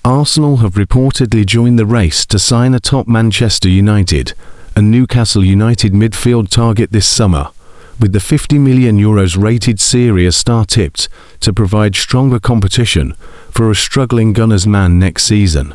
Arsenal have reportedly joined the race to sign atop Manchester United and Newcastle United midfield target this summer, with the €50 million rated Serie A star tipped to provide stronger competition for a struggling Gunners man next season.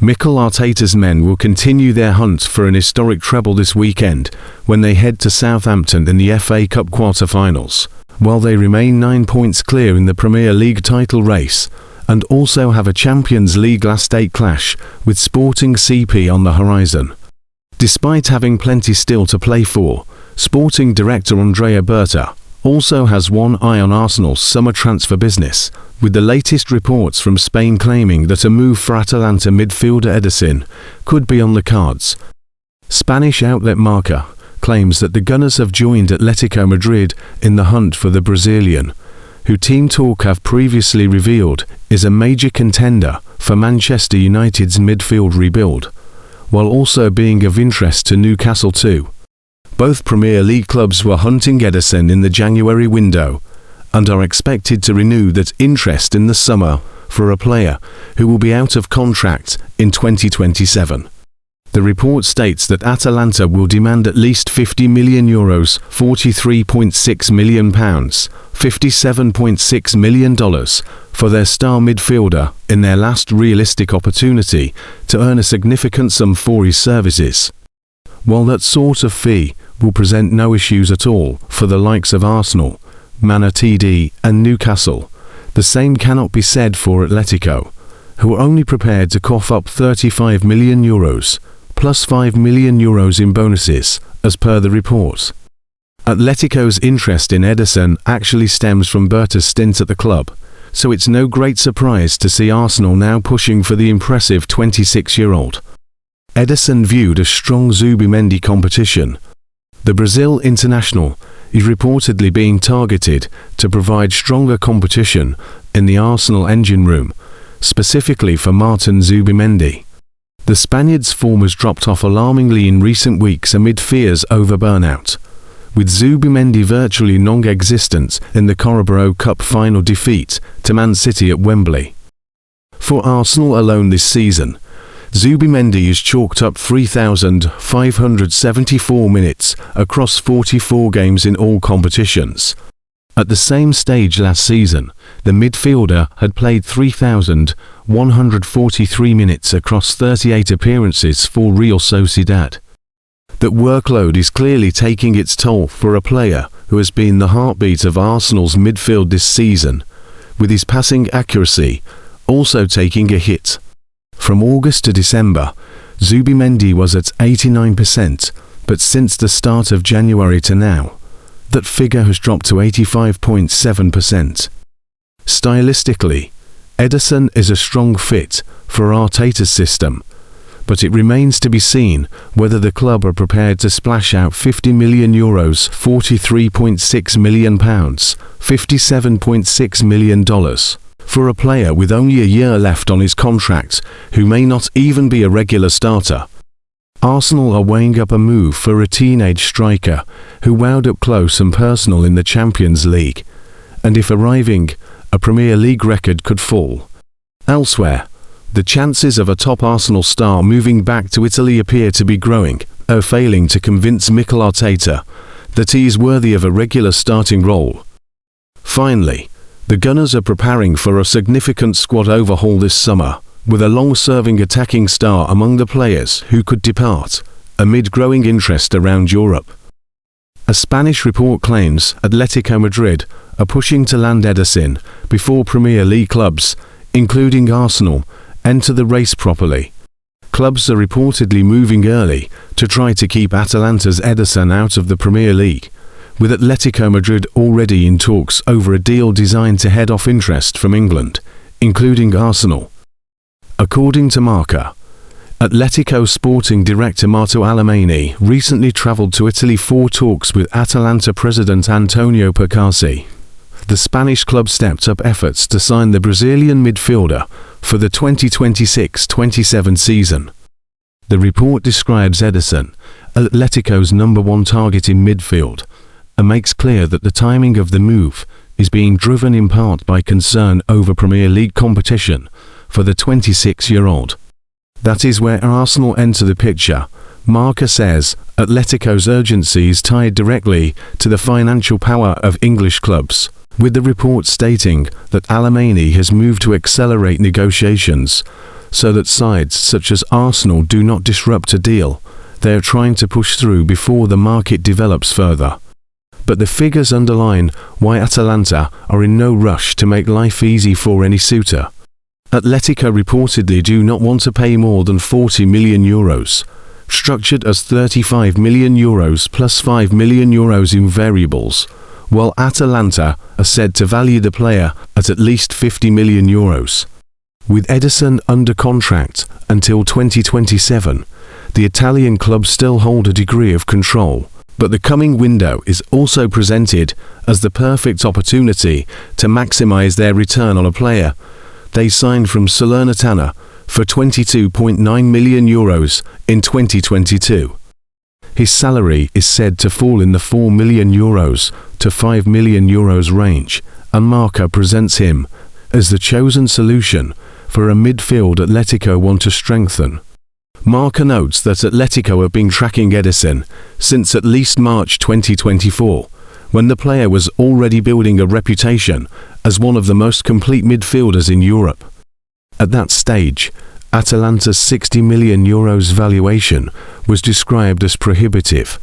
Mikel Arteta's men will continue their hunt for an historic treble this weekend when they head to Southampton in the FA Cup quarter-finals, while they remain 9 points clear in the Premier League title race and also have a Champions League last 8 clash with Sporting CP on the horizon. Despite having plenty still to play for, Sporting director Andrea Berta also has one eye on Arsenal's summer transfer business, with the latest reports from Spain claiming that a move for Atalanta midfielder Ederson could be on the cards. Spanish outlet Marca claims that the Gunners have joined Atletico Madrid in the hunt for the Brazilian, who Team Talk have previously revealed is a major contender for Manchester United's midfield rebuild, while also being of interest to Newcastle too. Both Premier League clubs were hunting Ederson in the January window and are expected to renew that interest in the summer for a player who will be out of contract in 2027. The report states that Atalanta will demand at least €50 million, £43.6 million, $57.6 million for their star midfielder in their last realistic opportunity to earn a significant sum for his services. While that sort of fee will present no issues at all for the likes of Arsenal, Man United and Newcastle, the same cannot be said for Atletico, who are only prepared to cough up €35 million, plus €5 million in bonuses, as per the report. Atletico's interest in Ederson actually stems from Berta's stint at the club, so it's no great surprise to see Arsenal now pushing for the impressive 26-year-old. Ederson viewed as strong Zubimendi competition. The Brazil international is reportedly being targeted to provide stronger competition in the Arsenal engine room, specifically for Martin Zubimendi. The Spaniard's form has dropped off alarmingly in recent weeks amid fears over burnout, with Zubimendi virtually non-existent in the Carabao Cup final defeat to Man City at Wembley. For Arsenal alone this season, Zubimendi has chalked up 3,574 minutes across 44 games in all competitions. At the same stage last season, the midfielder had played 3,143 minutes across 38 appearances for Real Sociedad. That workload is clearly taking its toll for a player who has been the heartbeat of Arsenal's midfield this season, with his passing accuracy also taking a hit. From August to December, Zubimendi was at 89%, but since the start of January to now, that figure has dropped to 85.7%. Stylistically, Ederson is a strong fit for Arteta's system, but it remains to be seen whether the club are prepared to splash out €50 million, £43.6 million, $57.6 million for a player with only a year left on his contract who may not even be a regular starter. Arsenal are weighing up a move for a teenage striker who wowed up close and personal in the Champions League, and if arriving, a Premier League record could fall. Elsewhere, the chances of a top Arsenal star moving back to Italy appear to be growing, failing to convince Mikel Arteta that he is worthy of a regular starting role. Finally, the Gunners are preparing for a significant squad overhaul this summer, with a long-serving attacking star among the players who could depart, amid growing interest around Europe. A Spanish report claims Atletico Madrid are pushing to land Ederson before Premier League clubs, including Arsenal, enter the race properly. Clubs are reportedly moving early to try to keep Atalanta's Ederson out of the Premier League, with Atletico Madrid already in talks over a deal designed to head off interest from England, including Arsenal. According to Marca, Atletico sporting director Marto Alemany recently travelled to Italy for talks with Atalanta president Antonio Percassi. The Spanish club stepped up efforts to sign the Brazilian midfielder for the 2026-27 season. The report describes Ederson, Atletico's #1 target in midfield, and makes clear that the timing of the move is being driven in part by concern over Premier League competition for the 26-year-old. That is where Arsenal enter the picture. Marca says Atletico's urgency is tied directly to the financial power of English clubs, with the report stating that Alemany has moved to accelerate negotiations so that sides such as Arsenal do not disrupt a deal they are trying to push through before the market develops further. But the figures underline why Atalanta are in no rush to make life easy for any suitor. Atletico reportedly do not want to pay more than €40 million, structured as €35 million plus €5 million in variables, while Atalanta are said to value the player at least €50 million. With Ederson under contract until 2027, the Italian clubs still hold a degree of control, but the coming window is also presented as the perfect opportunity to maximize their return on a player they signed from Salernitana for €22.9 million in 2022. His salary is said to fall in the €4 million to €5 million range, and Marca presents him as the chosen solution for a midfield Atletico want to strengthen. Marca notes that Atletico have been tracking Ederson since at least March 2024, when the player was already building a reputation as one of the most complete midfielders in Europe. At that stage, Atalanta's €60 million valuation was described as prohibitive.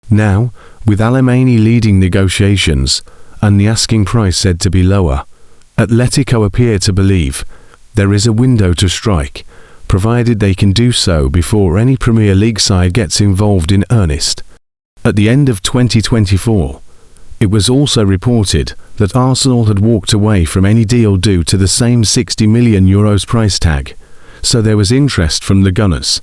Now, with Alemany leading negotiations and the asking price said to be lower, Atletico appear to believe there is a window to strike, provided they can do so before any Premier League side gets involved in earnest. At the end of 2024, it was also reported that Arsenal had walked away from any deal due to the same €60 million price tag, so there was interest from the Gunners.